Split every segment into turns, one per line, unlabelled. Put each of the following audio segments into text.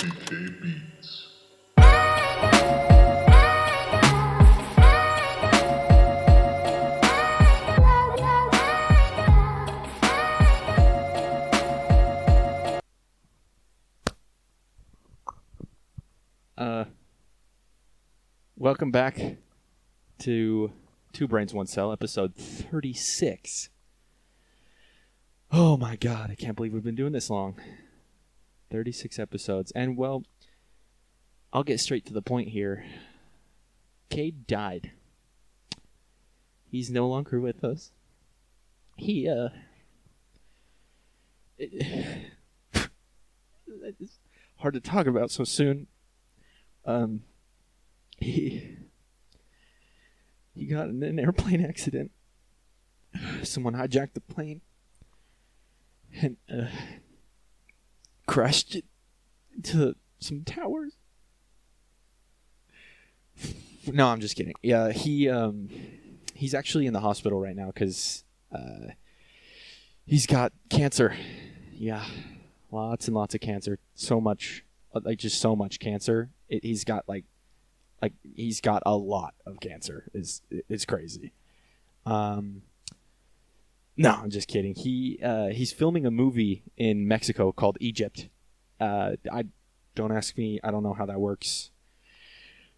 CK Beats.
Welcome back to Two Brains, One Cell, episode 36. Oh my god, I can't believe we've been doing this long. 36 episodes. And, well, I'll get straight to the point here. Cade died. He's no longer with us. It's hard to talk about so soon. He got in an airplane accident. Someone hijacked the plane and crashed it into some towers. No, I'm just kidding. Yeah, he's actually in the hospital right now because he's got cancer. Yeah, lots and lots of cancer. So much, just so much cancer. He's got he's got a lot of cancer. It's crazy. No, I'm just kidding. He's filming a movie in Mexico called Egypt. Don't ask me. I don't know how that works.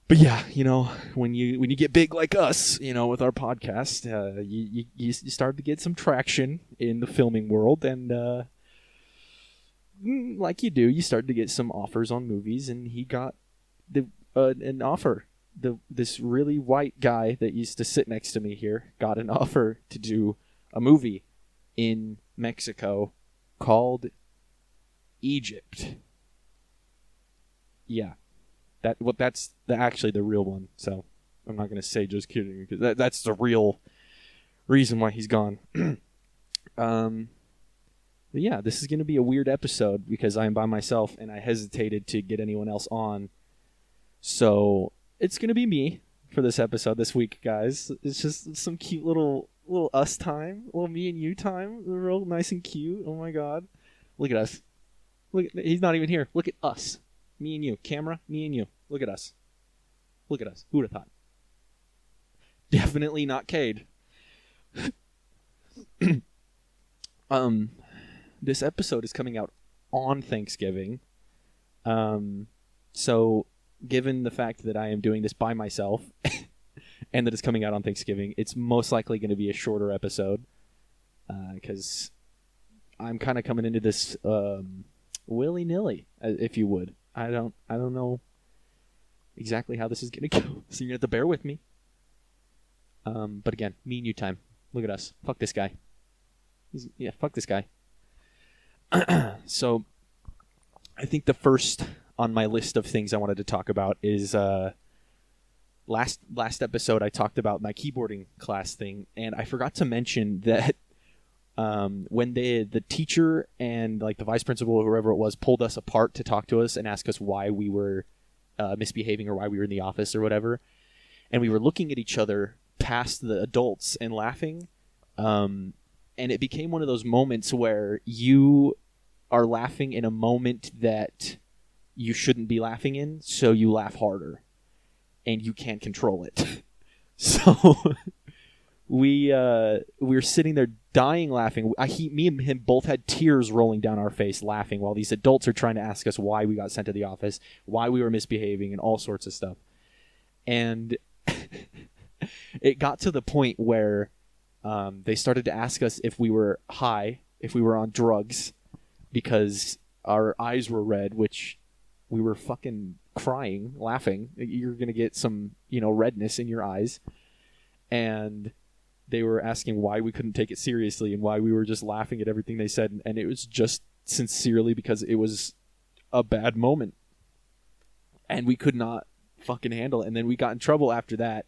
But yeah, when you get big like us, with our podcast, you start to get some traction in the filming world, and like you do, you start to get some offers on movies, and he got an offer. This really white guy that used to sit next to me here got an offer to do a movie in Mexico called Egypt. Yeah, that's actually the real one. So I'm not gonna say just kidding because that's the real reason why he's gone. But yeah, this is gonna be a weird episode because I'm by myself and I hesitated to get anyone else on. So it's going to be me for this episode this week, guys. It's just some cute little us time, little me and you time. Real nice and cute. Oh my god. Look at us. Look, he's not even here. Look at us. Me and you. Camera, me and you. Look at us. Look at us. Who would have thought? Definitely not Cade. This episode is coming out on Thanksgiving. So given the fact that I am doing this by myself and that it's coming out on Thanksgiving, it's most likely going to be a shorter episode because I'm kind of coming into this willy-nilly, if you would. I don't know exactly how this is going to go, so you're going to have to bear with me. But again, me and you time. Look at us. Fuck this guy. Fuck this guy. So I think the first on my list of things I wanted to talk about is last episode I talked about my keyboarding class thing, and I forgot to mention that when the teacher and the vice principal or whoever it was pulled us apart to talk to us and ask us why we were misbehaving or why we were in the office or whatever, and we were looking at each other past the adults and laughing, and it became one of those moments where you are laughing in a moment that you shouldn't be laughing in, so you laugh harder, and you can't control it. So we were sitting there dying laughing. Me and him both had tears rolling down our face laughing while these adults are trying to ask us why we got sent to the office, why we were misbehaving, and all sorts of stuff. And it got to the point where they started to ask us if we were high, if we were on drugs, because our eyes were red, which we were fucking crying, laughing. You're going to get some, redness in your eyes. And they were asking why we couldn't take it seriously and why we were just laughing at everything they said. And it was just sincerely because it was a bad moment. And we could not fucking handle it. And then we got in trouble after that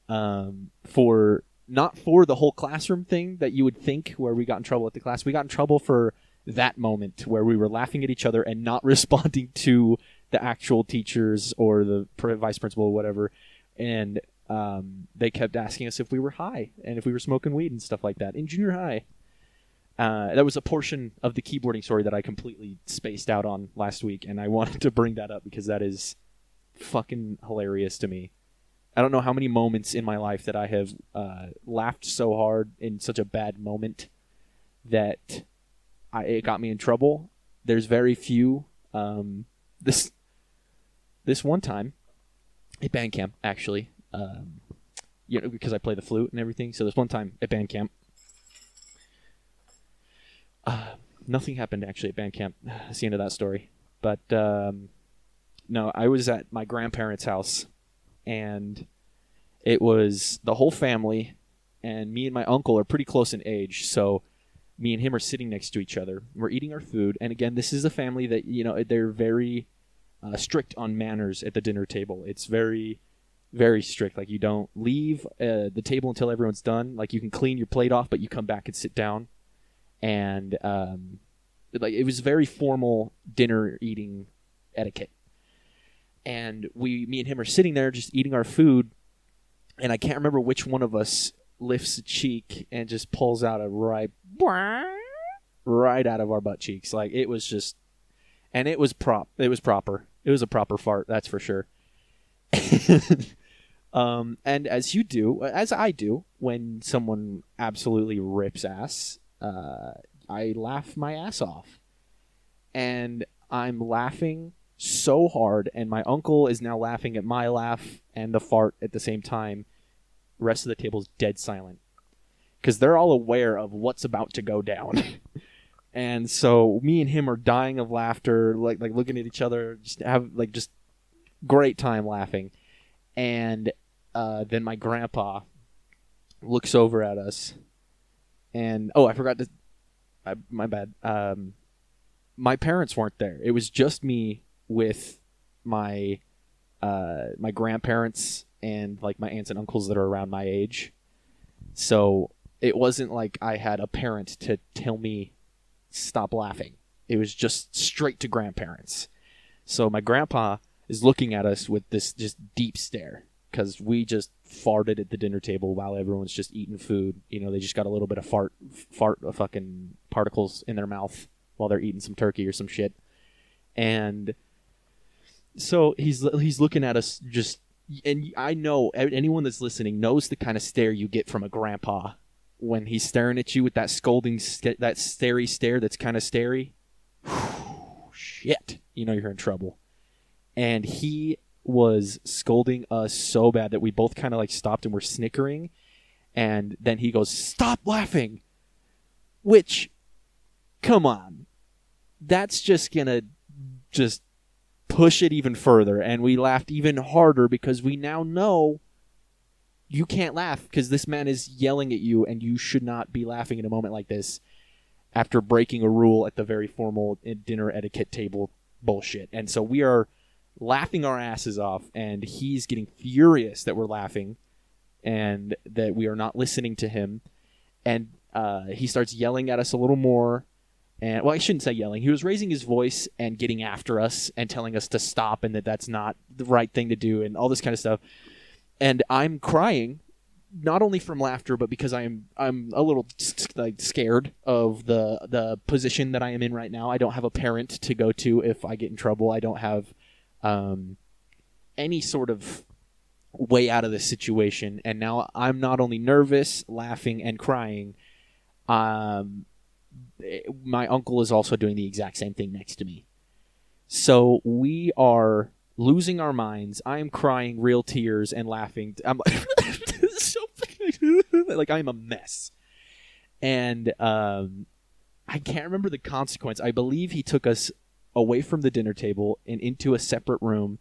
not for the whole classroom thing that you would think where we got in trouble at the class. We got in trouble for that moment where we were laughing at each other and not responding to the actual teachers or the vice principal or whatever. And they kept asking us if we were high and if we were smoking weed and stuff like that in junior high. That was a portion of the keyboarding story that I completely spaced out on last week, and I wanted to bring that up because that is fucking hilarious to me. I don't know how many moments in my life that I have laughed so hard in such a bad moment that it got me in trouble. There's very few. This one time at band camp, actually, because I play the flute and everything. So this one time at band camp, nothing happened actually at band camp. That's the end of that story. But no, I was at my grandparents' house, and it was the whole family, and me and my uncle are pretty close in age, so me and him are sitting next to each other. We're eating our food, and again, this is a family that, they're very strict on manners at the dinner table. It's very, very strict. Like, you don't leave the table until everyone's done. Like, you can clean your plate off, but you come back and sit down. And it was very formal dinner eating etiquette. And me and him are sitting there just eating our food, and I can't remember which one of us lifts a cheek and just pulls out a right out of our butt cheeks. Like, it was just, and it was proper. It was a proper fart, that's for sure. And as I do, when someone absolutely rips ass, I laugh my ass off. And I'm laughing so hard, and my uncle is now laughing at my laugh and the fart at the same time. The rest of the table's dead silent, because they're all aware of what's about to go down. And so me and him are dying of laughter, like looking at each other, just great time laughing. And then my grandpa looks over at us, and I forgot to. My bad. My parents weren't there. It was just me with my grandparents and like my aunts and uncles that are around my age. So it wasn't like I had a parent to tell me stop laughing. It was just straight to grandparents. So my grandpa is looking at us with this just deep stare, because we just farted at the dinner table while everyone's just eating food. They just got a little bit of fart fucking particles in their mouth while they're eating some turkey or some shit. And so he's looking at us just, and I know anyone that's listening knows the kind of stare you get from a grandpa when he's staring at you with that scolding, that starey stare that's kind of starey. Shit. You're in trouble. And he was scolding us so bad that we both kind of like stopped and were snickering. And then he goes, "Stop laughing." Which, come on. That's just gonna just push it even further. And we laughed even harder because we now know you can't laugh because this man is yelling at you, and you should not be laughing in a moment like this after breaking a rule at the very formal dinner etiquette table bullshit. And so we are laughing our asses off, and he's getting furious that we're laughing and that we are not listening to him. And he starts yelling at us a little more. And I shouldn't say yelling. He was raising his voice and getting after us and telling us to stop and that that's not the right thing to do and all this kind of stuff. And I'm crying, not only from laughter, but because I'm a little scared of the position that I am in right now. I don't have a parent to go to if I get in trouble. I don't have any sort of way out of this situation. And now I'm not only nervous, laughing, and crying. My uncle is also doing the exact same thing next to me. So we are losing our minds. I am crying real tears and laughing. I'm like I'm a mess. And I can't remember the consequence. I believe he took us away from the dinner table and into a separate room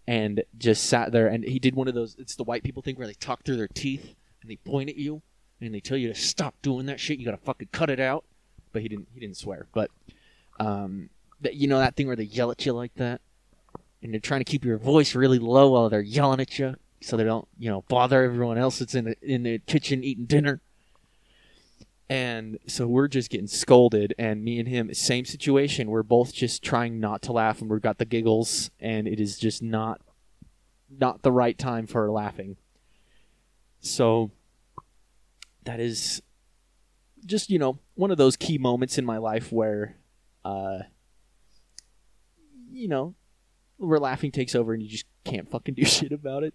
and just sat there. And he did one of those, it's the white people thing where they talk through their teeth and they point at you and they tell you to stop doing that shit. You gotta fucking cut it out. But he didn't swear. But that thing where they yell at you like that, and they're trying to keep your voice really low while they're yelling at you, so they don't bother everyone else that's in the kitchen eating dinner. And so we're just getting scolded, and me and him, same situation. We're both just trying not to laugh, and we've got the giggles, and it is just not the right time for laughing. So that is just, one of those key moments in my life where, where laughing takes over and you just can't fucking do shit about it.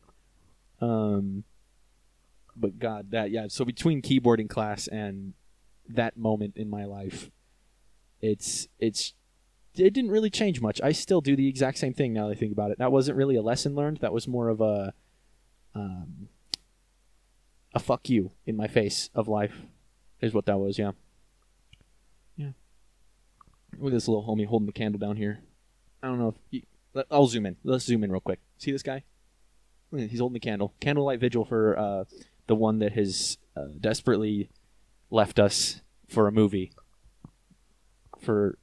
But God, so between keyboarding class and that moment in my life, it didn't really change much. I still do the exact same thing now that I think about it. That wasn't really a lesson learned. That was more of a fuck you in my face of life is what that was, yeah. Yeah. Look at this little homie holding the candle down here. I don't know if I'll zoom in. Let's zoom in real quick. See this guy? He's holding the candle. Candlelight vigil for the one that has desperately left us for a movie for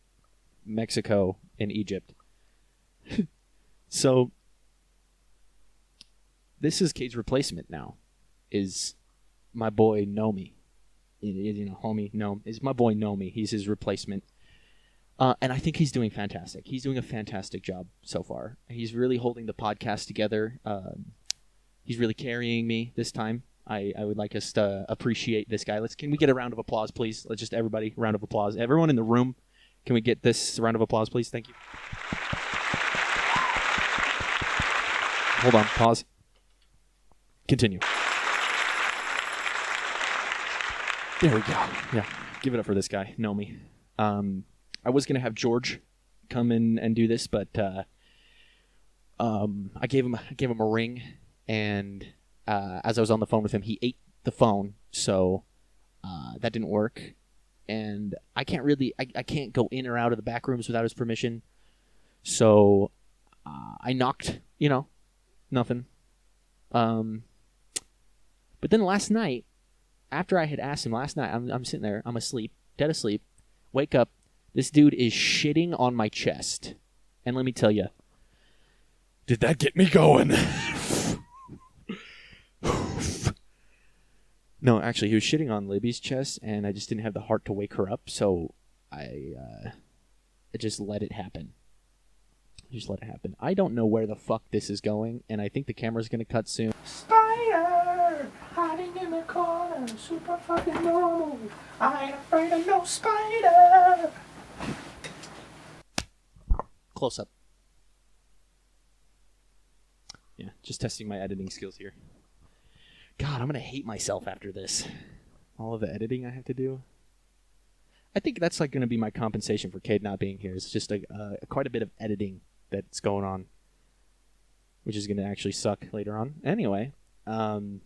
Mexico and Egypt. So this is Cade's replacement now. Is my boy Nomi. Homie Nomi. Is my boy Nomi. He's his replacement. And I think he's doing fantastic. He's doing a fantastic job so far. He's really holding the podcast together. He's really carrying me this time. I would like us to appreciate this guy. Can we get a round of applause, please? Let's just everybody, round of applause. Everyone in the room, can we get this round of applause, please? Thank you. Hold on, pause. Continue. There we go. Yeah, give it up for this guy, Nomi. I was gonna have George come in and do this, but I gave him a ring, and as I was on the phone with him, he ate the phone, so that didn't work. And I can't go in or out of the back rooms without his permission. So I knocked, nothing. But then last night, after I had asked him I'm sitting there, I'm asleep, dead asleep, wake up, this dude is shitting on my chest. And let me tell you, did that get me going? No, actually, he was shitting on Libby's chest, and I just didn't have the heart to wake her up, so I just let it happen. I don't know where the fuck this is going, and I think the camera's going to cut soon. Spider! Hiding in the corner, super fucking normal. I ain't afraid of no spider! Close up. Yeah, just testing my editing skills here. God, I'm going to hate myself after this. All of the editing I have to do. I think that's going to be my compensation for Cade not being here. It's just quite a bit of editing that's going on, which is going to actually suck later on. Anyway, it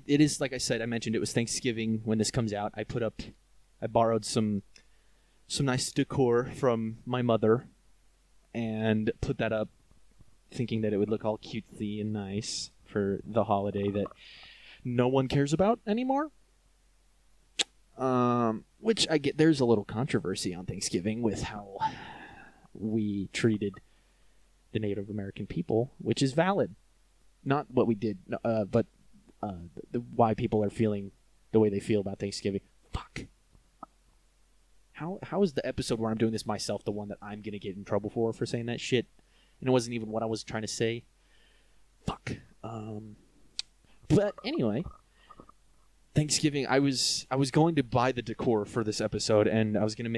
is, like I said, I mentioned it was Thanksgiving when this comes out. I borrowed some nice decor from my mother and put that up, thinking that it would look all cutesy and nice for the holiday that no one cares about anymore. Which I get, there's a little controversy on Thanksgiving with how we treated the Native American people, which is valid. Not what we did, but why people are feeling the way they feel about Thanksgiving. Fuck. How is the episode where I'm doing this myself the one that I'm going to get in trouble for saying that shit? And it wasn't even what I was trying to say. Fuck. But anyway, Thanksgiving, I was going to buy the decor for this episode, and I was gonna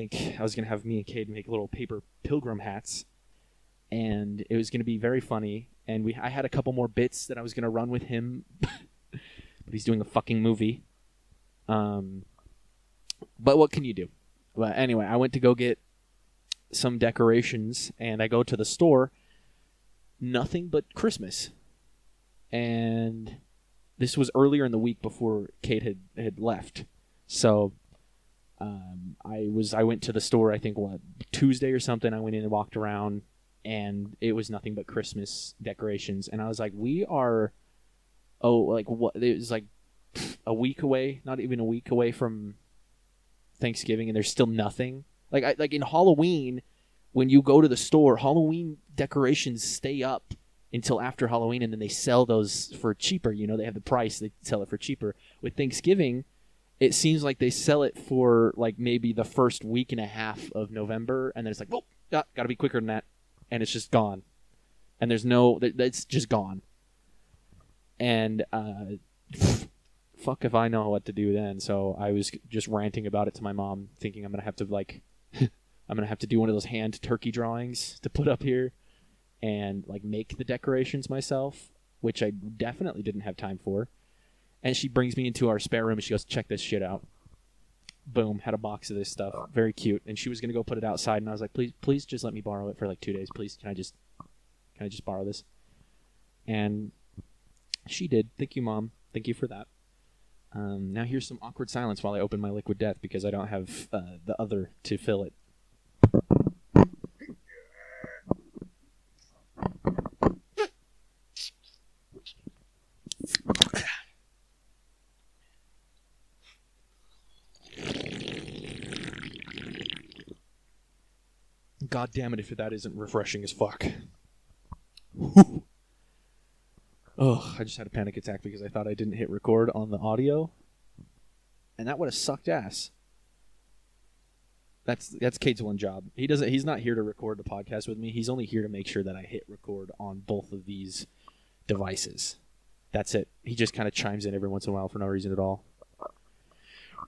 have me and Cade make little paper pilgrim hats, and it was gonna be very funny. And I had a couple more bits that I was gonna run with him, but he's doing a fucking movie. But what can you do? Well, anyway, I went to go get some decorations, and I go to the store. Nothing but Christmas. And this was earlier in the week before Kate had left. So I went to the store, I think, Tuesday or something. I went in and walked around, and it was nothing but Christmas decorations. And I was like, it was like a week away, not even a week away from Thanksgiving, and there's still nothing. Like in Halloween, when you go to the store, Halloween decorations stay up until after Halloween, and then they sell those for cheaper. They have the price, they sell it for cheaper. With Thanksgiving, it seems like they sell it for like maybe the first week and a half of November, and then it's like, well, gotta be quicker than that, and it's just gone. And it's just gone. And fuck if I know what to do then. So I was just ranting about it to my mom, thinking I'm gonna have to I'm gonna have to do one of those hand turkey drawings to put up here, and like make the decorations myself, which I definitely didn't have time for. And she brings me into our spare room and she goes, check this shit out. Boom, had a box of this stuff, very cute. And she was gonna go put it outside, and I was like, please just let me borrow it for like 2 days, please. Can I just borrow this? And she did. Thank you, Mom. Thank you for that. Now here's some awkward silence while I open my Liquid Death because I don't have the other to fill it. God damn it if that isn't refreshing as fuck. Whew. Oh, I just had a panic attack because I thought I didn't hit record on the audio. And that would have sucked ass. That's Cade's one job. He's not here to record the podcast with me. He's only here to make sure that I hit record on both of these devices. That's it. He just kind of chimes in every once in a while for no reason at all.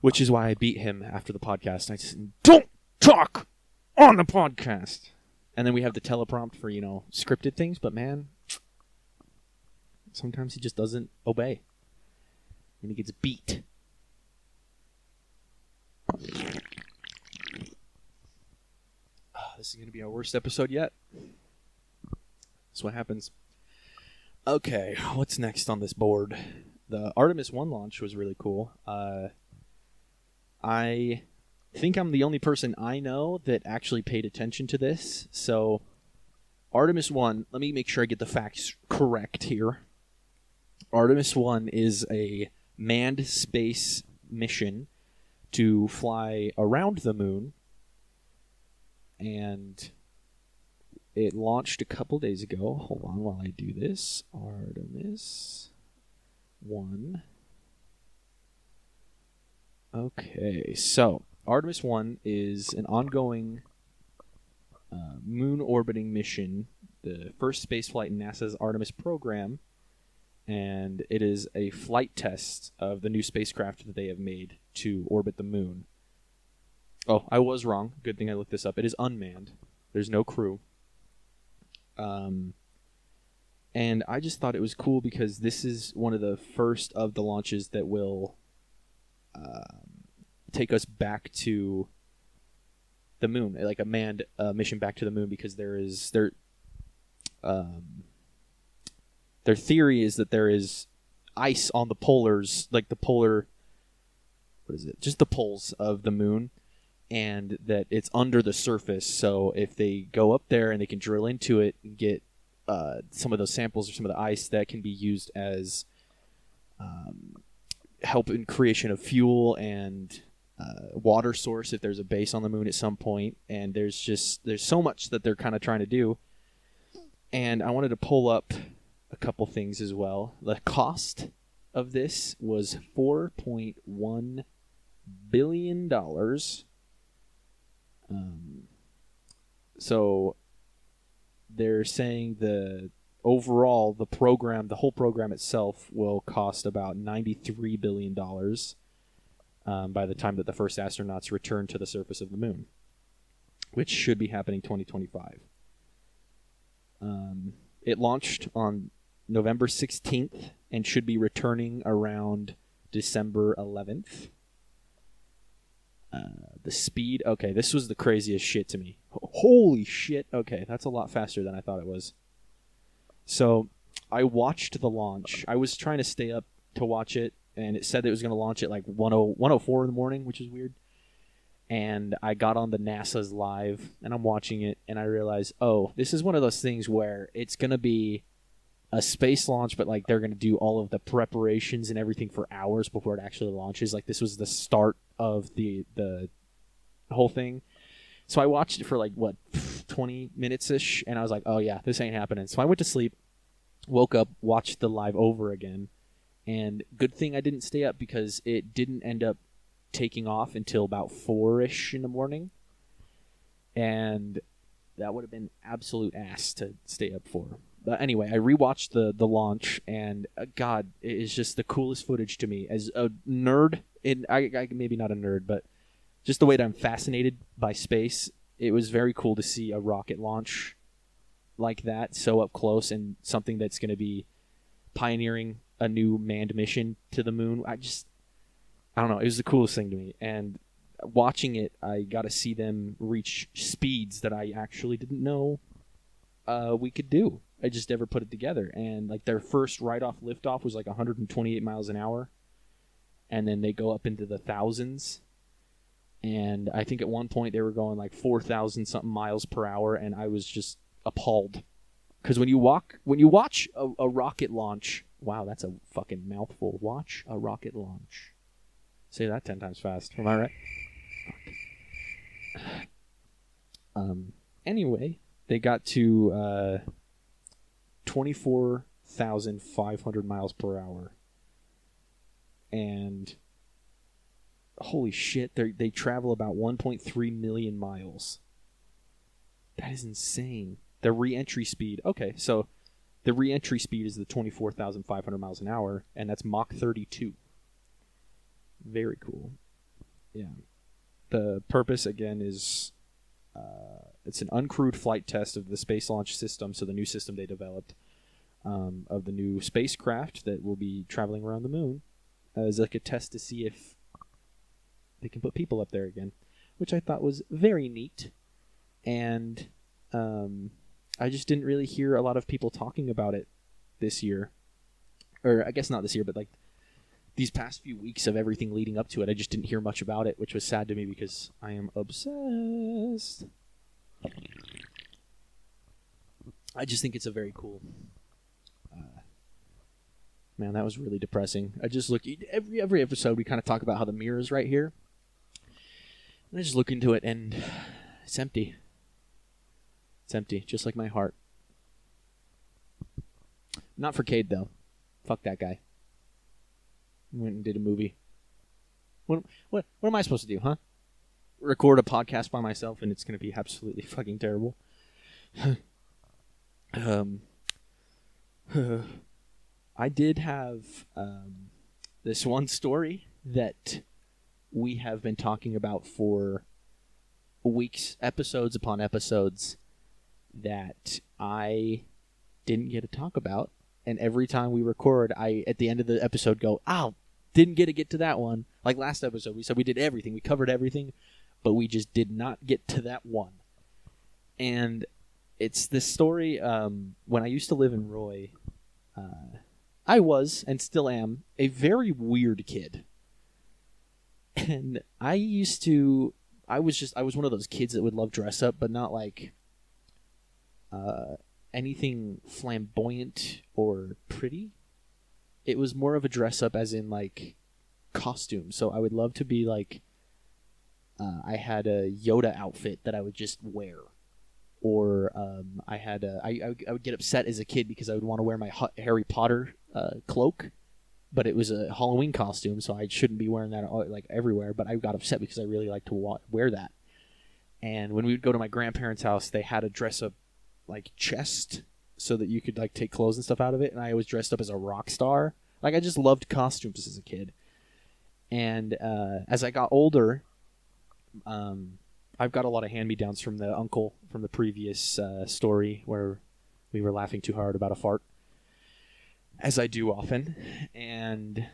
Which is why I beat him after the podcast. I just don't talk on the podcast. And then we have the teleprompt for, scripted things, but man, sometimes he just doesn't obey. And he gets beat. This is going to be our worst episode yet. That's what happens. Okay, what's next on this board? The Artemis 1 launch was really cool. I think I'm the only person I know that actually paid attention to this. So, Artemis 1, let me make sure I get the facts correct here. Artemis 1 is a manned space mission to fly around the moon, and it launched a couple days ago. Hold on while I do this. Artemis 1. Okay, so Artemis 1 is an ongoing moon orbiting mission, the first spaceflight in NASA's Artemis program, and it is a flight test of the new spacecraft that they have made to orbit the moon. Oh, I was wrong. Good thing I looked this up. It is unmanned. There's no crew. And I just thought it was cool because this is one of the first of the launches that will take us back to the moon, like a manned mission back to the moon, because their theory is that there is ice on the polars, like the polar, just the poles of the moon, and that it's under the surface. So if they go up there and they can drill into it and get some of those samples or some of the ice, that can be used as help in creation of fuel and water source if there's a base on the moon at some point. And there's so much that they're kind of trying to do. And I wanted to pull up a couple things as well. The cost of this was $4.1 billion. So they're saying the whole program itself will cost about $93 billion by the time that the first astronauts return to the surface of the moon, which should be happening 2025. It launched on November 16th and should be returning around December 11th. The speed, okay, this was the craziest shit to me. Holy shit, okay, that's a lot faster than I thought it was. So, I watched the launch. I was trying to stay up to watch it, and it said it was going to launch at like 1:04 in the morning, which is weird. And I got on the NASA's live, and I'm watching it, and I realized, oh, this is one of those things where it's going to be a space launch, but like they're going to do all of the preparations and everything for hours before it actually launches. Like this was the start of the whole thing. So I watched it for like 20 minutes ish, and I was like, oh yeah, this ain't happening. So I went to sleep, woke up, watched the live over again, and good thing I didn't stay up because it didn't end up taking off until about 4-ish in the morning, and that would have been absolute ass to stay up for. But anyway, I rewatched the launch, and God, it is just the coolest footage to me. As a nerd, I maybe not a nerd, but just the way that I'm fascinated by space, it was very cool to see a rocket launch like that so up close, and something that's going to be pioneering a new manned mission to the moon. I don't know. It was the coolest thing to me, and watching it, I got to see them reach speeds that I actually didn't know we could do. I just never put it together. And like their first right-off liftoff was like 128 miles an hour, and then they go up into the thousands. And I think at one point they were going like 4,000 something miles per hour, and I was just appalled. Because when you watch a rocket launch, wow, that's a fucking mouthful. Watch a rocket launch. Say that 10 times fast. Am I right? Anyway, they got to 24,500 miles per hour. And holy shit, they travel about 1.3 million miles. That is insane. The re-entry speed. Okay, so the re-entry speed is the 24,500 miles an hour, and that's Mach 32. Very cool. Yeah. The purpose, again, is it's an uncrewed flight test of the Space Launch System, so the new system they developed, of the new spacecraft that will be traveling around the moon, as like a test to see if they can put people up there again, which I thought was very neat. And I just didn't really hear a lot of people talking about it this year. Or I guess not this year, but like these past few weeks of everything leading up to it, I just didn't hear much about it, which was sad to me because I am obsessed. I just think it's a very cool... man, that was really depressing. I just look... Every episode we kind of talk about how the mirror is right here. And I just look into it and it's empty. It's empty, just like my heart. Not for Cade, though. Fuck that guy. Went and did a movie. What am I supposed to do, huh? Record a podcast by myself and it's going to be absolutely fucking terrible. I did have this one story that we have been talking about for weeks, episodes upon episodes, that I didn't get to talk about. And every time we record, I, at the end of the episode, go, didn't get to that one. Like last episode, we said we did everything. We covered everything, but we just did not get to that one. And it's this story, when I used to live in Roy, I was, and still am, a very weird kid. And I was one of those kids that would love dress up, but not like anything flamboyant or pretty. It was more of a dress up as in like costume. So I would love to be like, I had a Yoda outfit that I would just wear. Or I would get upset as a kid because I would want to wear my Harry Potter cloak, but it was a Halloween costume, so I shouldn't be wearing that like everywhere. But I got upset because I really like to wear that. And when we would go to my grandparents' house, they had a dress-up like chest so that you could like take clothes and stuff out of it. And I was dressed up as a rock star. Like I just loved costumes as a kid. And as I got older, I've got a lot of hand-me-downs from the uncle from the previous story where we were laughing too hard about a fart, as I do often. And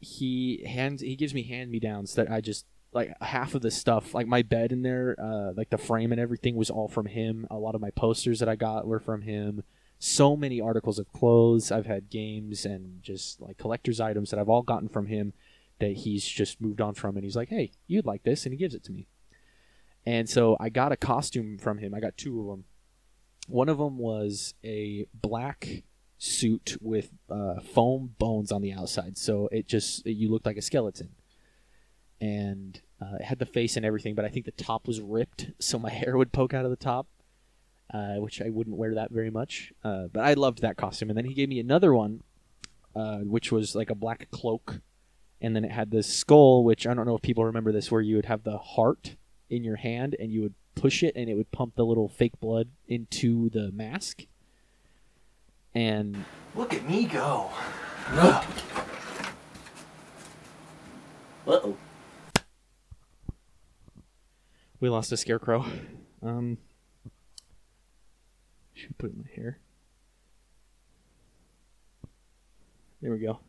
he gives me hand-me-downs that I just, like half of the stuff, like my bed in there, like the frame and everything was all from him. A lot of my posters that I got were from him. So many articles of clothes. I've had games and just like collector's items that I've all gotten from him that he's just moved on from. And he's like, hey, you'd like this. And he gives it to me. And so I got a costume from him. I got two of them. One of them was a black suit with foam bones on the outside. So you looked like a skeleton. And it had the face and everything, but I think the top was ripped, so my hair would poke out of the top, which I wouldn't wear that very much. But I loved that costume. And then he gave me another one, which was like a black cloak. And then it had this skull, which I don't know if people remember this, where you would have the heart in your hand and you would push it and it would pump the little fake blood into the mask. And
look at me go. Ugh. Uh-oh.
we lost a scarecrow. Should put it in my hair. There we go.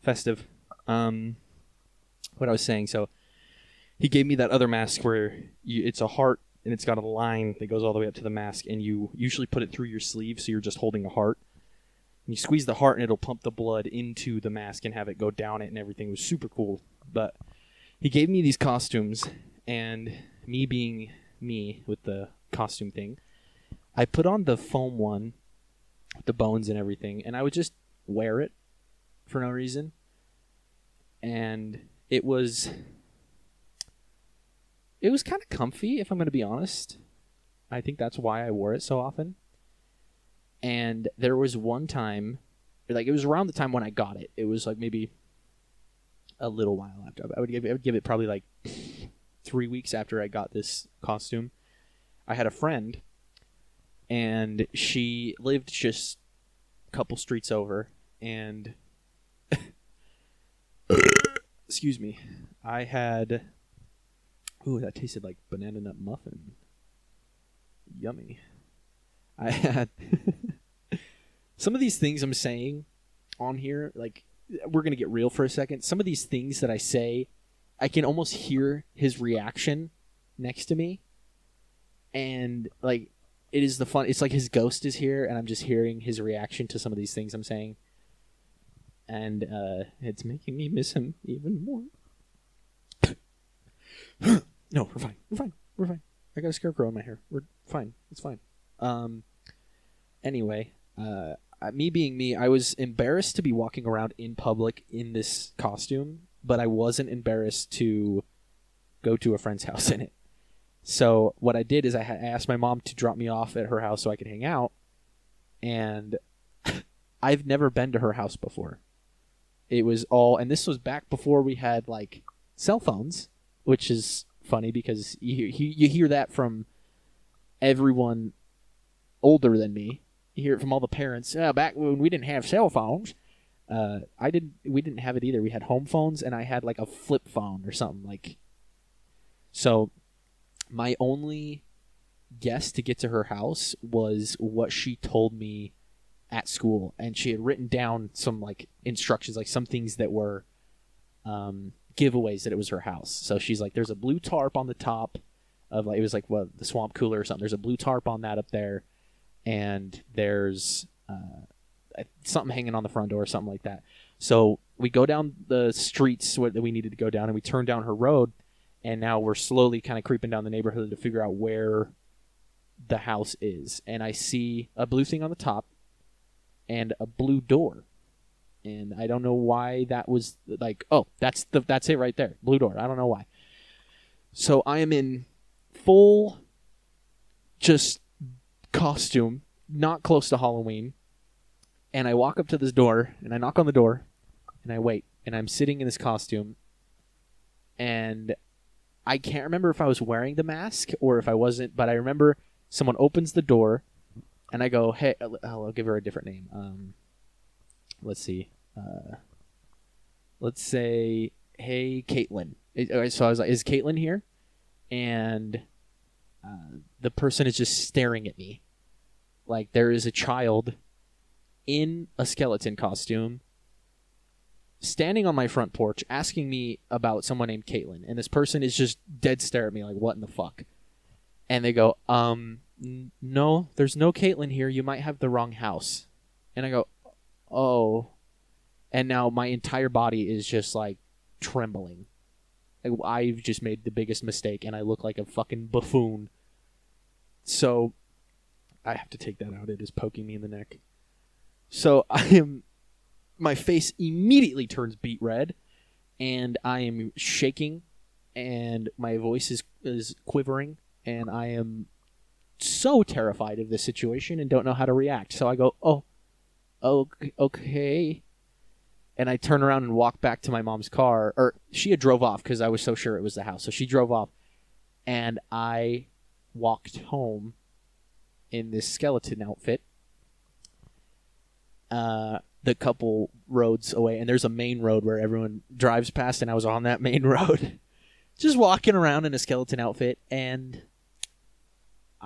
Festive. What I was saying, so he gave me that other mask where it's a heart and it's got a line that goes all the way up to the mask, and you usually put it through your sleeve, so you're just holding a heart. And you squeeze the heart and it'll pump the blood into the mask and have it go down it, and everything was super cool. But he gave me these costumes, and me being me with the costume thing, I put on the foam one with the bones and everything, and I would just wear it for no reason. And it was kind of comfy, if I'm going to be honest. I think that's why I wore it so often. And there was one time, like it was around the time when I got it. It was like maybe a little while after. I would give it probably like 3 weeks after I got this costume. I had a friend, and she lived just a couple streets over, and excuse me, I had, ooh, that tasted like banana nut muffin. Yummy. I had some of these things I'm saying on here, like, we're going to get real for a second. Some of these things that I say, I can almost hear his reaction next to me. And, like, it is the fun. It's like his ghost is here, and I'm just hearing his reaction to some of these things I'm saying. And it's making me miss him even more. No, we're fine. We're fine. We're fine. I got a scarecrow in my hair. We're fine. It's fine. Anyway, me being me, I was embarrassed to be walking around in public in this costume, but I wasn't embarrassed to go to a friend's house in it. So what I did is I asked my mom to drop me off at her house so I could hang out, and I've never been to her house before. It was all, and this was back before we had like cell phones, which is funny because you hear that from everyone older than me. You hear it from all the parents. Back when we didn't have cell phones, we didn't have it either. We had home phones, and I had like a flip phone or something like. So, my only guess to get to her house was what she told me at school, and she had written down some like instructions, like some things that were giveaways that it was her house. So she's like, there's a blue tarp on the top of, like, it was like the swamp cooler or something. There's a blue tarp on that up there, and there's something hanging on the front door or something like that. So we go down the streets that we needed to go down, and we turn down her road, and now we're slowly kind of creeping down the neighborhood to figure out where the house is. And I see a blue thing on the top and a blue door. And I don't know why that was like, oh, that's it right there. Blue door. I don't know why. So I am in full just costume, not close to Halloween. And I walk up to this door, and I knock on the door, and I wait. And I'm sitting in this costume, and I can't remember if I was wearing the mask or if I wasn't, but I remember someone opens the door, and I go, hey, I'll give her a different name. Let's see. Let's say, hey, Caitlin. So I was like, is Caitlin here? And the person is just staring at me. Like, there is a child in a skeleton costume standing on my front porch asking me about someone named Caitlin. And this person is just dead stare at me like, what in the fuck? And they go, no, there's no Caitlin here. You might have the wrong house. And I go, oh. And now my entire body is just like trembling. Like, I've just made the biggest mistake, and I look like a fucking buffoon. So I have to take that out. It is poking me in the neck. So my face immediately turns beet red, and I am shaking, and my voice is quivering, and I am so terrified of this situation and don't know how to react. So I go, oh, okay. And I turn around and walk back to my mom's car. Or she had drove off because I was so sure it was the house. So she drove off, and I walked home in this skeleton outfit. the couple roads away, and there's a main road where everyone drives past, and I was on that main road, just walking around in a skeleton outfit, and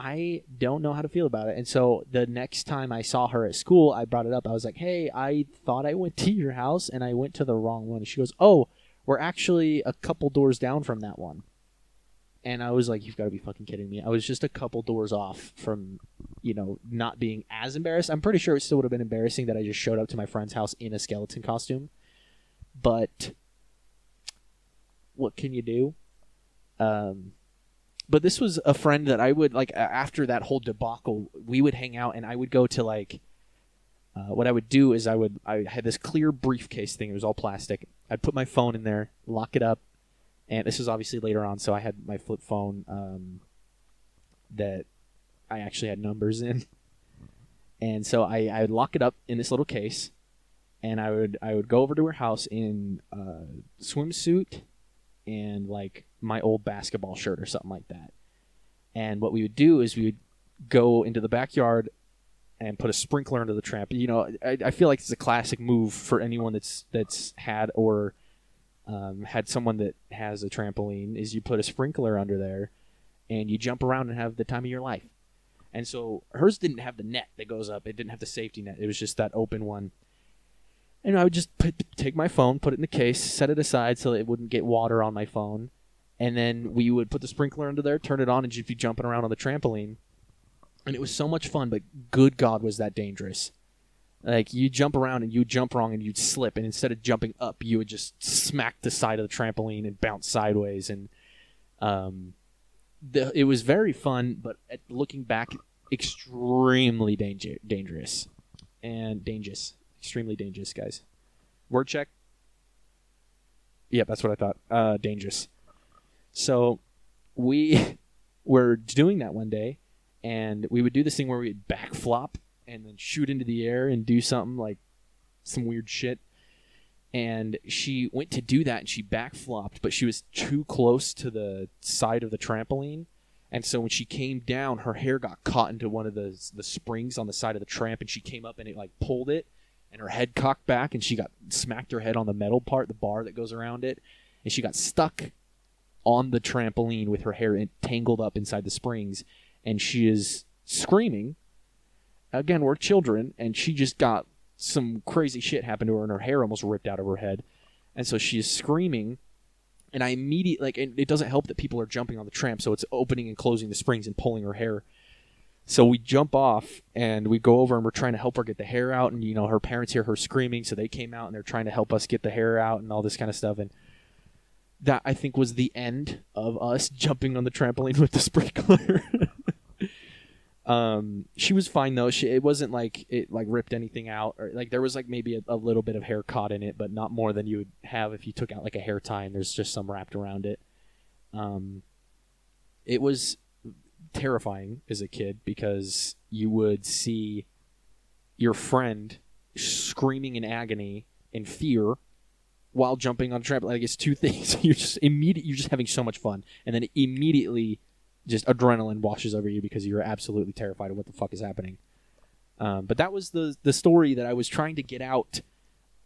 I don't know how to feel about it. And so the next time I saw her at school, I brought it up. I was like, hey, I thought I went to your house, and I went to the wrong one. And she goes, oh, we're actually a couple doors down from that one. And I was like, you've got to be fucking kidding me. I was just a couple doors off from, not being as embarrassed. I'm pretty sure it still would have been embarrassing that I just showed up to my friend's house in a skeleton costume. But what can you do? But this was a friend that I would, after that whole debacle, we would hang out, and I would go to, what I would do is I had this clear briefcase thing. It was all plastic. I'd put my phone in there, lock it up, and this was obviously later on, so I had my flip phone that I actually had numbers in. And so I would lock it up in this little case, and I would go over to her house in a swimsuit and, my old basketball shirt or something like that. And what we would do is we would go into the backyard and put a sprinkler under the tramp. I feel like it's a classic move for anyone that's had or had someone that has a trampoline, is you put a sprinkler under there and you jump around and have the time of your life. And so hers didn't have the net that goes up. It didn't have the safety net. It was just that open one. And I would just take my phone, put it in the case, set it aside so it wouldn't get water on my phone. And then we would put the sprinkler under there, turn it on, and you'd be jumping around on the trampoline. And it was so much fun, but good God, was that dangerous. You jump around and you'd jump wrong and you'd slip. And instead of jumping up, you would just smack the side of the trampoline and bounce sideways. And it was very fun, but looking back, extremely dangerous. And dangerous. Extremely dangerous, guys. Word check? Yep, that's what I thought. Dangerous. So we were doing that one day, and we would do this thing where we'd backflop and then shoot into the air and do something some weird shit. And she went to do that, and she backflopped, but she was too close to the side of the trampoline. And so when she came down, her hair got caught into one of the springs on the side of the tramp, and she came up and it pulled it, and her head cocked back, and she smacked her head on the metal part, the bar that goes around it, and she got stuck on the trampoline with her hair tangled up inside the springs, and she is screaming. Again, we're children, and she just got some crazy shit happen to her, and her hair almost ripped out of her head. And so she is screaming, and I immediately, and it doesn't help that people are jumping on the tramp, so it's opening and closing the springs and pulling her hair. So we jump off, and we go over, and we're trying to help her get the hair out, and, her parents hear her screaming, so they came out, and they're trying to help us get the hair out and all this kind of stuff. And that, I think, was the end of us jumping on the trampoline with the sprinkler. She was fine, though. It wasn't it ripped anything out, or there was maybe a little bit of hair caught in it, but not more than you would have if you took out a hair tie and there's just some wrapped around it. It was terrifying as a kid because you would see your friend screaming in agony and fear while jumping on a trampoline. It's two things. You're just having so much fun, and then immediately just adrenaline washes over you because you're absolutely terrified of what the fuck is happening. But that was the story that I was trying to get out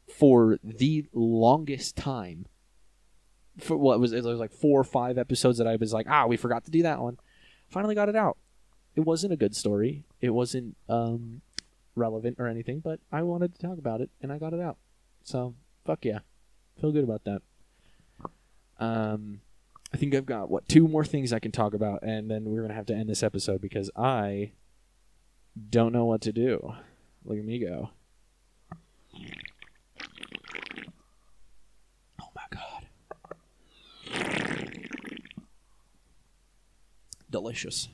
for the longest time. For what was it? It was 4 or 5 episodes that I was we forgot to do that one. Finally got it out. It wasn't a good story. It wasn't relevant or anything, but I wanted to talk about it, and I got it out. So, fuck yeah. Feel good about that. I think I've got, 2 more things I can talk about, and then we're going to have to end this episode because I don't know what to do. Look at me go. Oh my God. Delicious.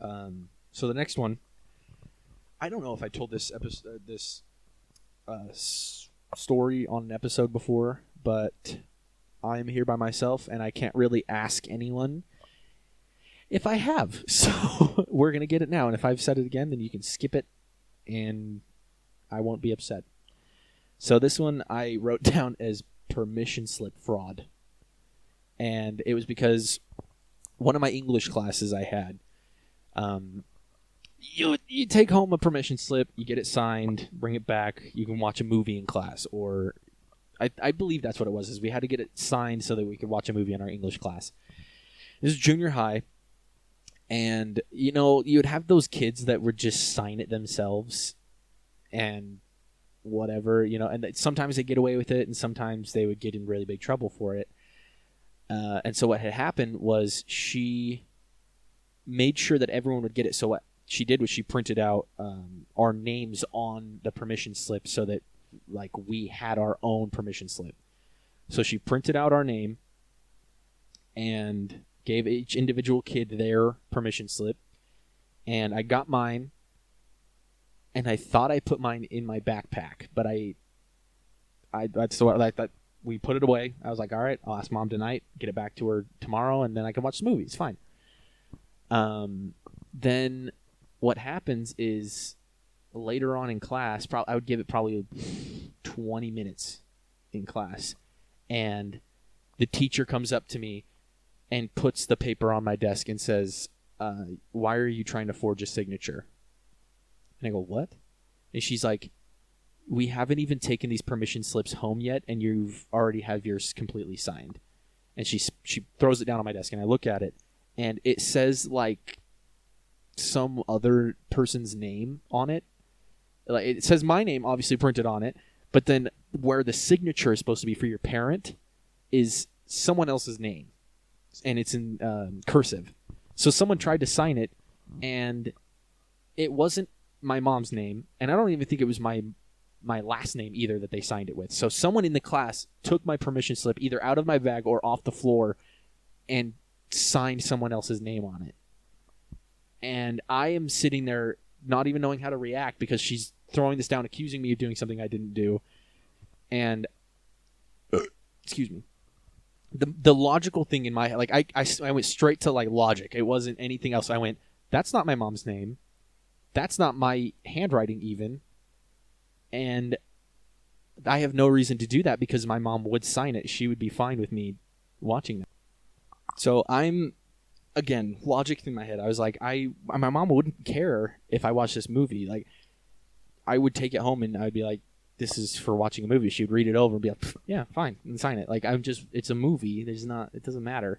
So the next one, I don't know if I told this episode, story on an episode before, but I'm here by myself, and I can't really ask anyone if I have. So we're going to get it now, and if I've said it again, then you can skip it, and I won't be upset. So this one I wrote down as permission slip fraud, and it was because one of my English classes I had, you take home a permission slip, you get it signed, bring it back, you can watch a movie in class, or I believe that's what it was, is we had to get it signed so that we could watch a movie in our English class. This is junior high, and, you know, you would have those kids that would just sign it themselves and whatever, you know, and sometimes they get away with it, and sometimes they would get in really big trouble for it. And so what had happened was she made sure that everyone would get it. So what she did was she printed out our names on the permission slip so that, like, we had our own permission slip. So she printed out our name and gave each individual kid their permission slip. And I got mine, and I thought I put mine in my backpack, but so I thought we put it away. I was like, all right, I'll ask Mom tonight, get it back to her tomorrow, and then I can watch the movie. It's fine. Then what happens is later on in class, I would give it probably 20 minutes in class, and the teacher comes up to me and puts the paper on my desk and says, why are you trying to forge a signature? And I go, what? And she's like, we haven't even taken these permission slips home yet, and you've already have yours completely signed. And she throws it down on my desk, and I look at it, and it says, like, some other person's name on it. Like, it says my name, obviously printed on it, but then where the signature is supposed to be for your parent is someone else's name, and it's in cursive. So someone tried to sign it, and it wasn't my mom's name, and I don't even think it was my last name either that they signed it with. So someone in the class took my permission slip either out of my bag or off the floor and signed someone else's name on it. And I am sitting there not even knowing how to react because she's throwing this down, accusing me of doing something I didn't do. And excuse me. The logical thing in my head, like, I went straight to, like, logic. It wasn't anything else. I went, that's not my mom's name. That's not my handwriting even. And I have no reason to do that because my mom would sign it. She would be fine with me watching that. So I'm, again, logic in my head. I was like, my mom wouldn't care if I watched this movie. Like, I would take it home and I'd be like, this is for watching a movie. She would read it over and be like, yeah, fine, and sign it. Like, it's a movie. It doesn't matter.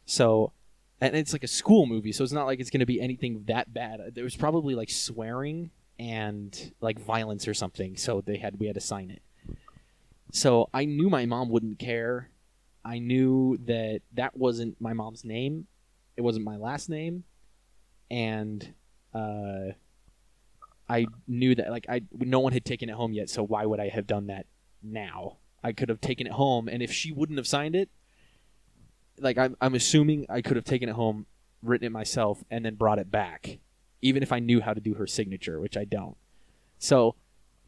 So, and it's like a school movie, so it's not like it's going to be anything that bad. There was probably, like, swearing and, like, violence or something, so we had to sign it. So I knew my mom wouldn't care. I knew that wasn't my mom's name. It wasn't my last name. And I knew that, like, no one had taken it home yet, so why would I have done that now? I could have taken it home, and if she wouldn't have signed it, like, I'm assuming I could have taken it home, written it myself, and then brought it back, even if I knew how to do her signature, which I don't. So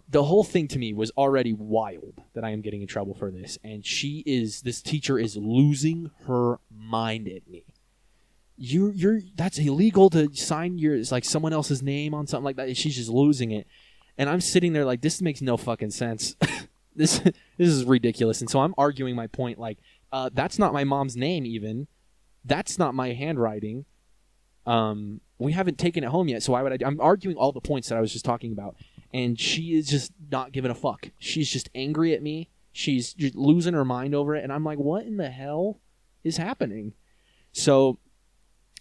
the whole thing to me was already wild that I am getting in trouble for this, and this teacher is losing her mind at me. That's illegal to sign like someone else's name on something like that. She's just losing it, and I'm sitting there like, this makes no fucking sense. This is ridiculous. And so I'm arguing my point, like, that's not my mom's name even. That's not my handwriting. We haven't taken it home yet, so why would I'm arguing all the points that I was just talking about, and she is just not giving a fuck. She's just angry at me. She's just losing her mind over it, and I'm like, what in the hell is happening? So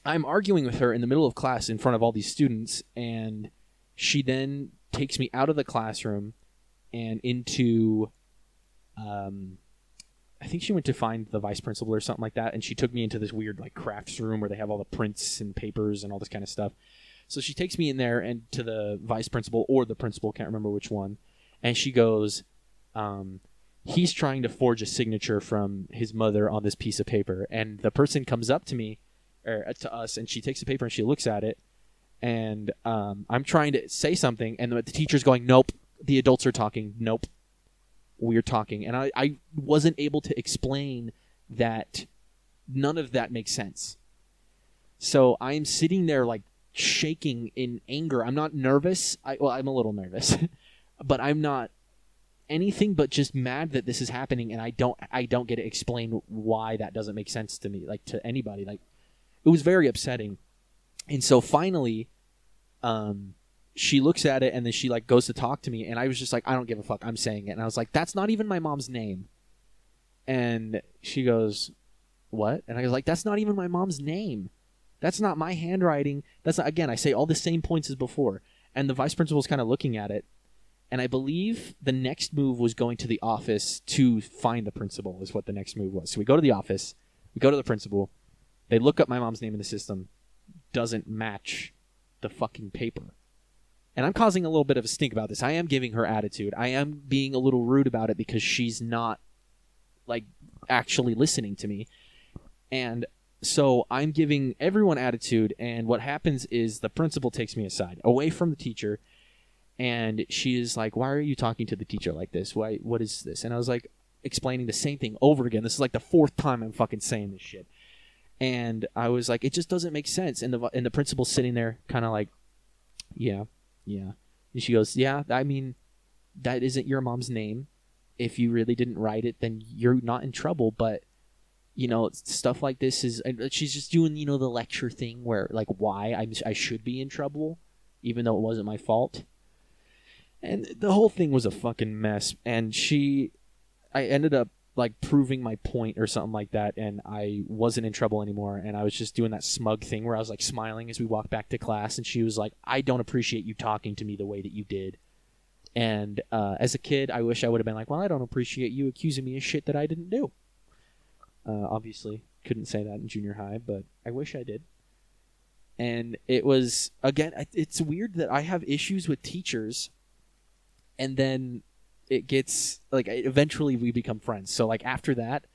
I'm arguing with her in the middle of class in front of all these students, and she then takes me out of the classroom and into, I think she went to find the vice principal or something like that, and she took me into this weird, like, crafts room where they have all the prints and papers and all this kind of stuff. So she takes me in there and to the vice principal or the principal, can't remember which one, and she goes, he's trying to forge a signature from his mother on this piece of paper, and the person comes up to me, or to us, and she takes the paper and she looks at it, and I'm trying to say something, and the teacher's going, nope, the adults are talking, nope, we're talking. And I wasn't able to explain that none of that makes sense. So I'm sitting there, like, shaking in anger. I'm not nervous. I'm a little nervous, but I'm not anything but just mad that this is happening, and I don't get to explain why that doesn't make sense to me, like, to anybody. Like, it was very upsetting. And so finally, she looks at it and then she like goes to talk to me, and I was just like, I don't give a fuck, I'm saying it. And I was like, that's not even my mom's name. And she goes, what? And I was like, that's not even my mom's name. That's not my handwriting. That's not, again, I say all the same points as before. And the vice principal's kind of looking at it. And I believe the next move was going to the office to find the principal, is what the next move was. So we go to the office. We go to the principal. They look up my mom's name in the system. Doesn't match the fucking paper. And I'm causing a little bit of a stink about this. I am giving her attitude. I am being a little rude about it because she's not, like, actually listening to me. And so I'm giving everyone attitude. And what happens is the principal takes me aside, away from the teacher. And she is like, why are you talking to the teacher like this? Why? What is this? And I was like, explaining the same thing over again. This is like the fourth time I'm fucking saying this shit. And I was like, it just doesn't make sense. And the principal's sitting there kind of like, yeah. And she goes, yeah, I mean, that isn't your mom's name. If you really didn't write it, then you're not in trouble. But, you know, stuff like this is, she's just doing, you know, the lecture thing where, like, why I should be in trouble, even though it wasn't my fault. And the whole thing was a fucking mess. And I ended up, like, proving my point or something like that, and I wasn't in trouble anymore. And I was just doing that smug thing where I was, like, smiling as we walked back to class, and she was like, I don't appreciate you talking to me the way that you did. And as a kid, I wish I would have been like, well, I don't appreciate you accusing me of shit that I didn't do. Obviously, couldn't say that in junior high, but I wish I did. And it was, again, it's weird that I have issues with teachers, and then it gets, like, eventually we become friends. So, like, after that,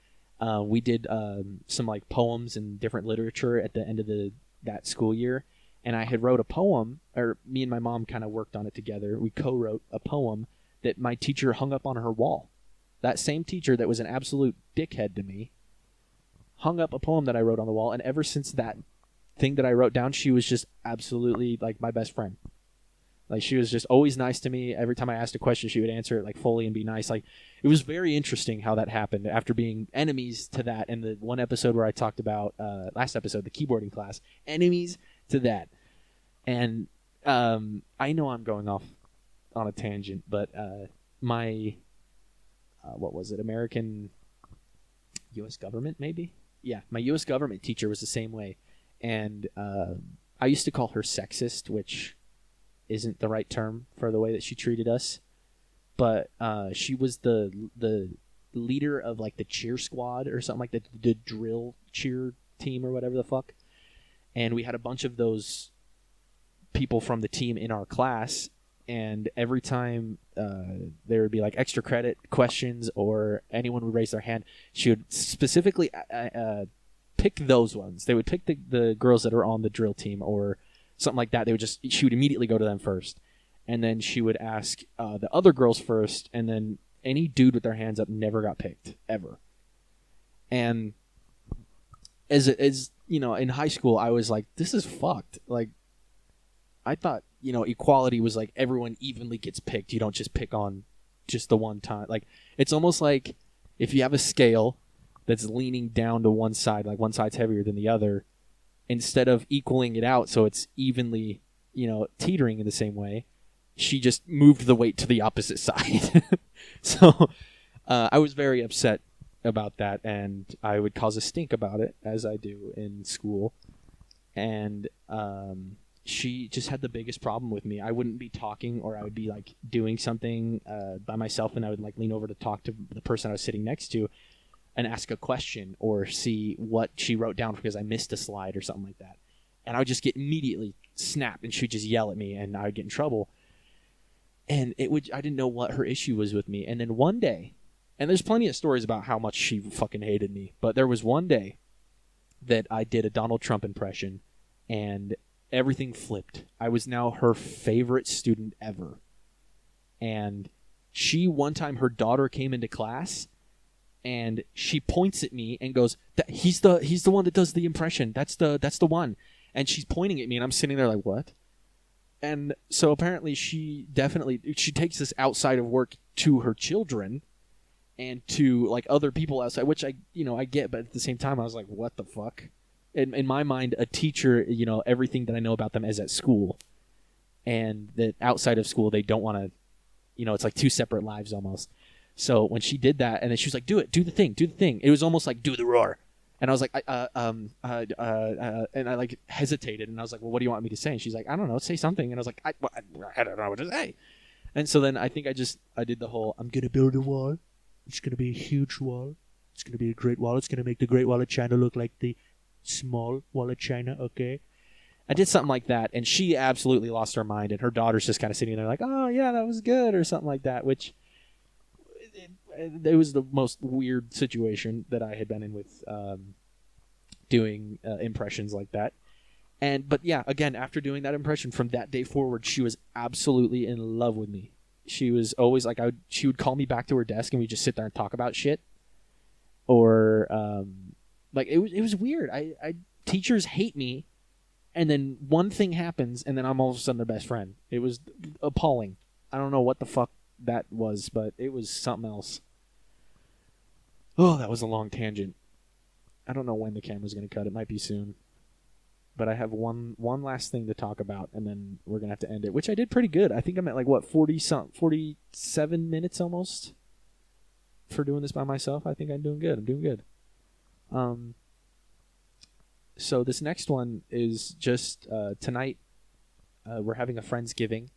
we did some, like, poems and different literature at the end of that school year. And I had wrote a poem, or me and my mom kind of worked on it together. We co-wrote a poem that my teacher hung up on her wall. That same teacher that was an absolute dickhead to me hung up a poem that I wrote on the wall. And ever since that thing that I wrote down, she was just absolutely, like, my best friend. Like, she was just always nice to me. Every time I asked a question, she would answer it, like, fully and be nice. Like, it was very interesting how that happened after being enemies to that. And the one episode where I talked about, last episode, the keyboarding class, enemies to that. And I know I'm going off on a tangent, but my, what was it, American U.S. government, maybe? Yeah, my U.S. government teacher was the same way. And I used to call her sexist, which isn't the right term for the way that she treated us. But she was the leader of, like, the cheer squad or something, like the drill cheer team or whatever the fuck. And we had a bunch of those people from the team in our class, and every time there would be, like, extra credit questions or anyone would raise their hand, she would specifically pick those ones. They would pick the girls that are on the drill team or something like that. She would immediately go to them first, and then she would ask the other girls first, and then any dude with their hands up never got picked ever. And as you know, in high school, I was like, this is fucked. Like, I thought, you know, equality was like everyone evenly gets picked. You don't just pick on just the one time. Like, it's almost like if you have a scale that's leaning down to one side, like one side's heavier than the other, instead of equaling it out so it's evenly, you know, teetering in the same way, she just moved the weight to the opposite side. So I was very upset about that, and I would cause a stink about it, as I do in school. And she just had the biggest problem with me. I wouldn't be talking, or I would be, like, doing something by myself, and I would, like, lean over to talk to the person I was sitting next to and ask a question or see what she wrote down because I missed a slide or something like that. And I would just get immediately snapped, and she'd just yell at me, and I would get in trouble. And I didn't know what her issue was with me. And then one day, and there's plenty of stories about how much she fucking hated me, but there was one day that I did a Donald Trump impression, and everything flipped. I was now her favorite student ever. And one time her daughter came into class, and she points at me and goes, he's the one that does the impression. That's the one. And she's pointing at me, and I'm sitting there like, what? And so apparently she takes this outside of work to her children and to, like, other people outside, which I get, but at the same time I was like, what the fuck? In my mind, a teacher, you know, everything that I know about them is at school. and that outside of school they don't want to, it's like two separate lives almost. So when she did that, and then she was like, do the thing. It was almost like, do the roar. And I was like, and I like hesitated, and I was like, well, what do you want me to say? And she's like, I don't know, say something. And I was like, I don't know what to say. And so then I think I did the whole, I'm going to build a wall. It's going to be a huge wall. It's going to be a great wall. It's going to make the Great Wall of China look like the small Wall of China, okay? I did something like that, and she absolutely lost her mind, and her daughter's just kind of sitting there like, oh, yeah, that was good, or something like that, which it was the most weird situation that I had been in with doing impressions like that. But yeah, again, after doing that impression, from that day forward, she was absolutely in love with me. She was always like, she would call me back to her desk, and we'd just sit there and talk about shit. Or like it was weird. Teachers hate me, and then one thing happens, and then I'm all of a sudden their best friend. It was appalling. I don't know what the fuck that was, but it was something else. Oh, that was a long tangent. I don't know when the camera's going to cut. It might be soon. But I have one last thing to talk about, and then we're going to have to end it, which I did pretty good. I think I'm at like, 47 minutes almost for doing this by myself. I think I'm doing good. So this next one is just tonight. We're having a Friendsgiving.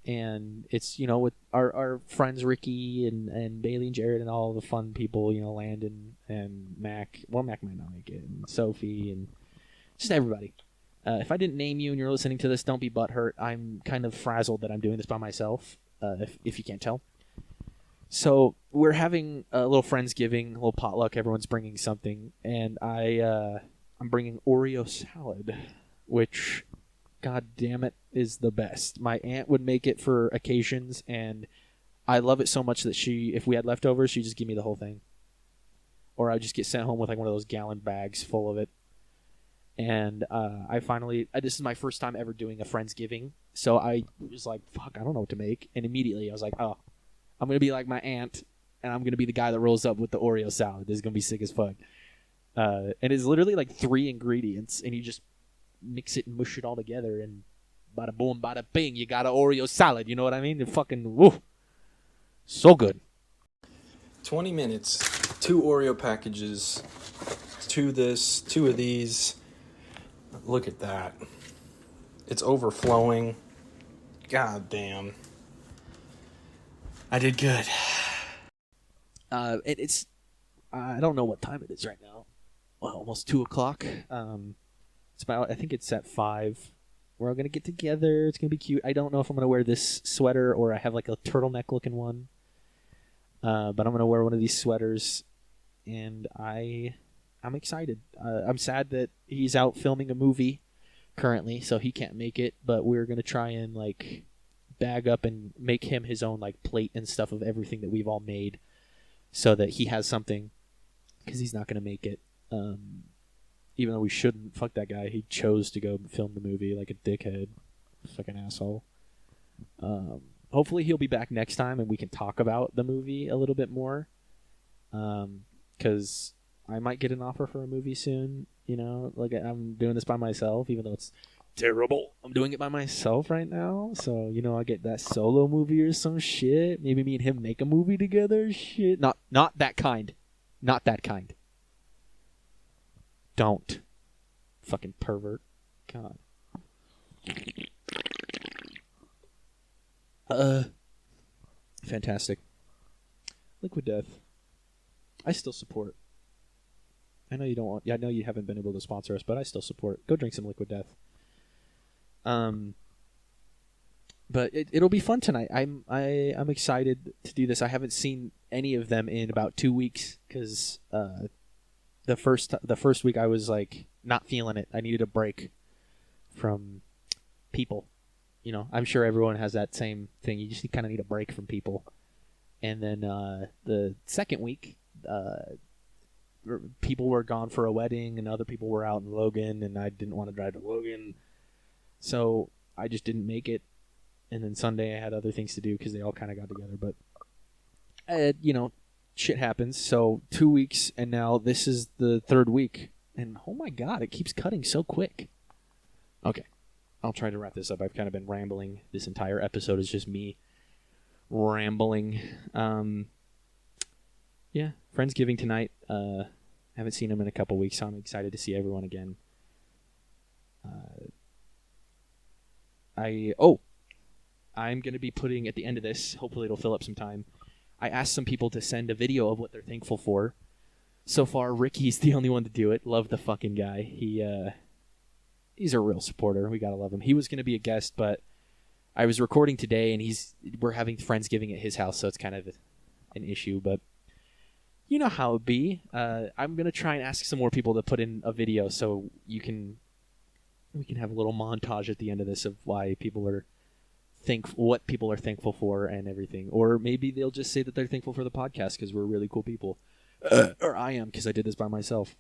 And it's, with our friends Ricky and Bailey and Jared and all the fun people, Landon and Mac. Well, Mac might not make it. And Sophie and just everybody. If I didn't name you and you're listening to this, don't be butthurt. I'm kind of frazzled that I'm doing this by myself, if you can't tell. So we're having a little Friendsgiving, a little potluck. Everyone's bringing something. And I'm bringing Oreo salad, which, God damn it, is the best. My aunt would make it for occasions, and I love it so much that if we had leftovers, she'd just give me the whole thing. Or I'd just get sent home with like one of those gallon bags full of it. And this is my first time ever doing a Friendsgiving, so I was like, fuck, I don't know what to make. And immediately I was like, oh, I'm going to be like my aunt, and I'm going to be the guy that rolls up with the Oreo salad. This is going to be sick as fuck. And it's literally like 3 ingredients, and you just mix it and mush it all together, and bada boom, bada bing, you got an Oreo salad. You know what I mean? It fucking, woo, so good.
20 minutes, 2 Oreo packages, 2 of these. Look at that. It's overflowing. God damn. I did good.
It's I don't know what time it is right now. Well, almost 2 o'clock. It's about, I think it's at 5. We're all going to get together. It's going to be cute. I don't know if I'm going to wear this sweater or I have like a turtleneck looking one. But I'm going to wear one of these sweaters. And I'm excited. I'm sad that he's out filming a movie currently, so he can't make it. But we're going to try and like bag up and make him his own like plate and stuff of everything that we've all made so that he has something, because he's not going to make it. Even though we shouldn't. Fuck that guy. He chose to go film the movie like a dickhead. Fucking asshole. Hopefully he'll be back next time and we can talk about the movie a little bit more. Because I might get an offer for a movie soon. Like I'm doing this by myself, even though it's terrible. I'm doing it by myself right now. So, I get that solo movie or some shit. Maybe me and him make a movie together. Shit. Not that kind. Not that kind. Don't. Fucking pervert. God. Fantastic. Liquid Death. I still support. I know you don't want. Yeah, I know you haven't been able to sponsor us, but I still support. Go drink some Liquid Death. But it'll be fun tonight. I'm excited to do this. I haven't seen any of them in about 2 weeks because the first week I was like not feeling it. I needed a break from people. I'm sure everyone has that same thing. You just kind of need a break from people. And then the second week, people were gone for a wedding, and other people were out in Logan, and I didn't want to drive to Logan, so I just didn't make it. And then Sunday I had other things to do because they all kind of got together. But shit happens. So 2 weeks, and now this is the third week, and oh my god, it keeps cutting so quick. Okay, I'll try to wrap this up. I've kind of been rambling. This entire episode is just me rambling. Yeah, Friendsgiving tonight. Haven't seen him in a couple weeks, so I'm excited to see everyone again. I'm going to be putting, at the end of this, hopefully it'll fill up some time, I asked some people to send a video of what they're thankful for. So far, Ricky's the only one to do it. Love the fucking guy. He's a real supporter. We got to love him. He was going to be a guest, but I was recording today, and we're having Friendsgiving at his house, so it's kind of an issue, but you know how it be. I'm going to try and ask some more people to put in a video so we can have a little montage at the end of this of why people are what people are thankful for and everything. Or maybe they'll just say that they're thankful for the podcast because we're really cool people. Or I am because I did this by myself.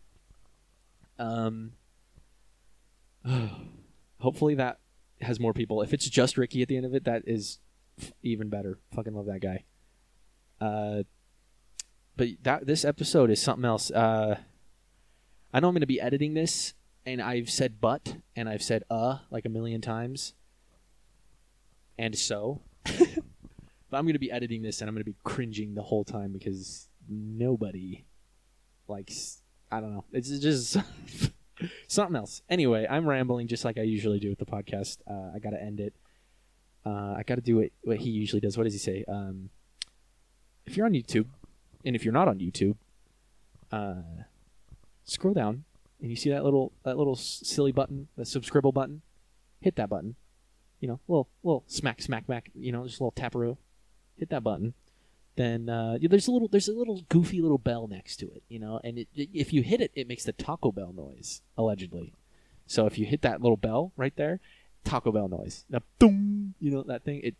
Hopefully that has more people. If it's just Ricky at the end of it, that is even better. Fucking love that guy. But this episode is something else. I know I'm going to be editing this, and I've said but, and I've said like a million times. And so. But I'm going to be editing this, and I'm going to be cringing the whole time because nobody likes, I don't know. It's just something else. Anyway, I'm rambling just like I usually do with the podcast. I got to end it. I got to do what he usually does. What does he say? If you're on YouTube, and if you're not on YouTube, scroll down, and you see that little silly button, the subscribe button. Hit that button. You know, little smack, you know, just a little taparoo. Hit that button. Then there's a little goofy little bell next to it, you know, and if you hit it, it makes the Taco Bell noise, allegedly. So if you hit that little bell right there, Taco Bell noise. Now, boom, you know that thing.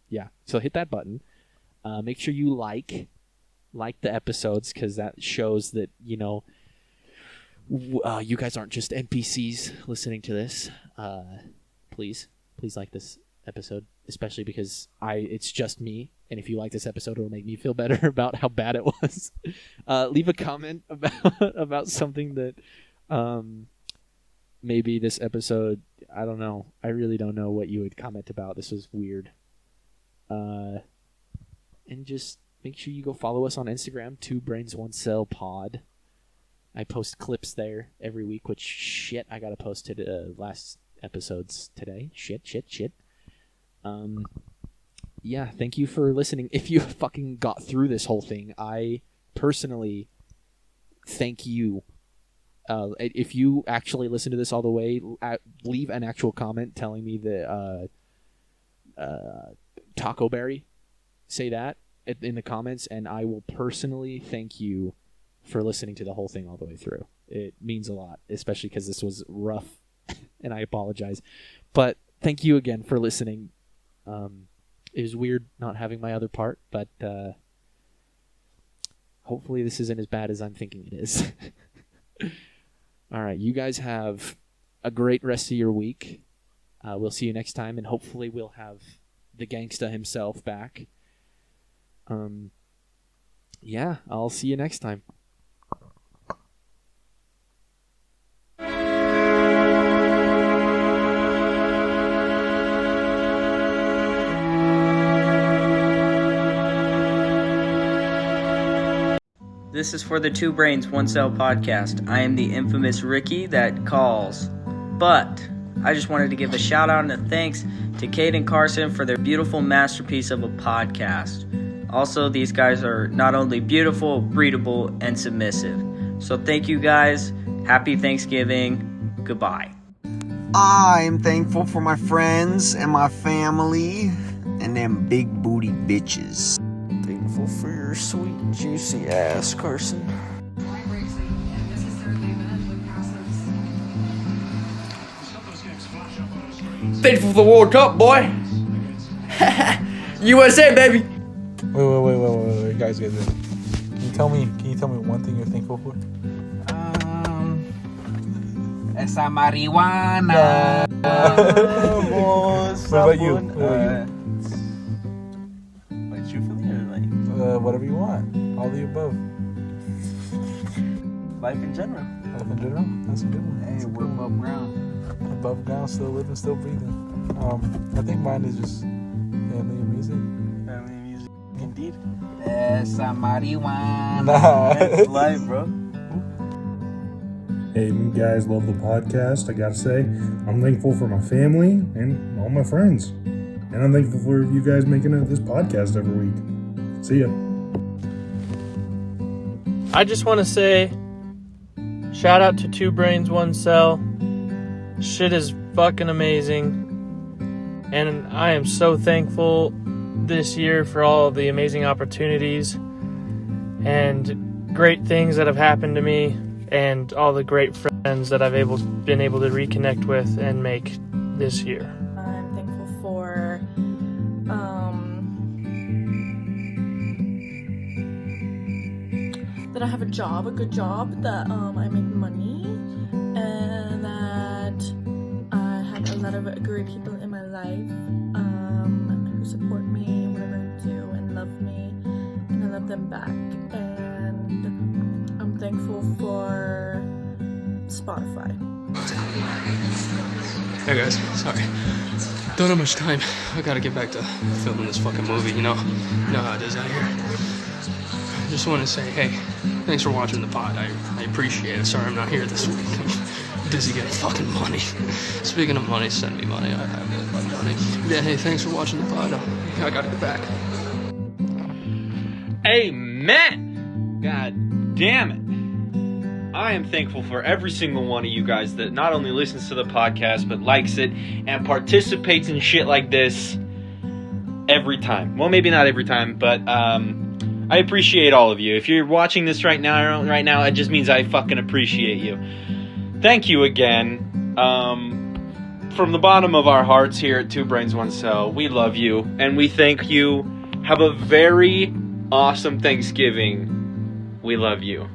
Yeah. So hit that button. Make sure you like the episodes because that shows that you know you guys aren't just NPCs listening to this. Please like this episode, especially because it's just me, and if you like this episode, it'll make me feel better about how bad it was. Leave a comment about something that maybe this episode, I don't know. I really don't know what you would comment about. This was weird. And just make sure you go follow us on Instagram, 2 Brains 1 Cell Pod. I post clips there every week, which shit, I gotta post it last episodes today. Shit. Yeah, thank you for listening. If you fucking got through this whole thing, I personally thank you. If you actually listen to this all the way, leave an actual comment telling me that Taco Berry, say that in the comments, and I will personally thank you for listening to the whole thing all the way through. It means a lot, especially because this was rough, and I apologize. But thank you again for listening. It was weird not having my other part, but hopefully this isn't as bad as I'm thinking it is. All right, you guys have a great rest of your week. We'll see you next time, and hopefully we'll have the gangsta himself back. Yeah, I'll see you next time.
This is for the 2 Brains 1 Cell podcast. I am the infamous Ricky that calls. But I just wanted to give a shout out and a thanks to Kate and Carson for their beautiful masterpiece of a podcast. Also, these guys are not only beautiful, breedable, and submissive. So thank you guys. Happy Thanksgiving. Goodbye.
I'm thankful for my friends and my family and them big booty bitches.
Thankful for your sweet, juicy ass, Carson.
Thankful for the World Cup, boy. USA, baby.
Wait, guys. Can you tell me one thing you're thankful for?
Esa marijuana.
What about you?
Like truthfully or like
Whatever you want. All the above.
life in general?
Life in general? That's a good one.
Hey, we're above ground.
above ground, still living, still breathing. I think mine is just family and music.
Family music, indeed.
Esa marijuana.
Nah.
That's life, bro.
Hey, you guys love the podcast. I gotta say, I'm thankful for my family and all my friends. And I'm thankful for you guys making this podcast every week. See ya.
I just want to say, shout out to Two Brains, One Cell. Shit is fucking amazing. And I am so thankful this year for all of the amazing opportunities and great things that have happened to me and all the great friends that I've been able to reconnect with and make this year.
I'm thankful for that I have a job, a good job, that I make money, and that I have a lot of great people in my life who support me in whatever I do and love me, and I love them back. And I'm thankful for Spotify.
Hey guys, sorry. Don't have much time. I gotta get back to filming this fucking movie, you know how it is out here. I just want to say, hey, thanks for watching the pod. I appreciate it. Sorry I'm not here this week. I'm busy getting fucking money. Speaking of money, send me money. I really love money. Yeah, hey, thanks for watching the pod. I gotta get back.
Amen! God damn it. I am thankful for every single one of you guys that not only listens to the podcast, but likes it and participates in shit like this every time. Well, maybe not every time, but I appreciate all of you. If you're watching this right now, it just means I fucking appreciate you. Thank you again. From the bottom of our hearts here at Two Brains, One Cell, we love you, and we thank you. Have a very awesome Thanksgiving. We love you.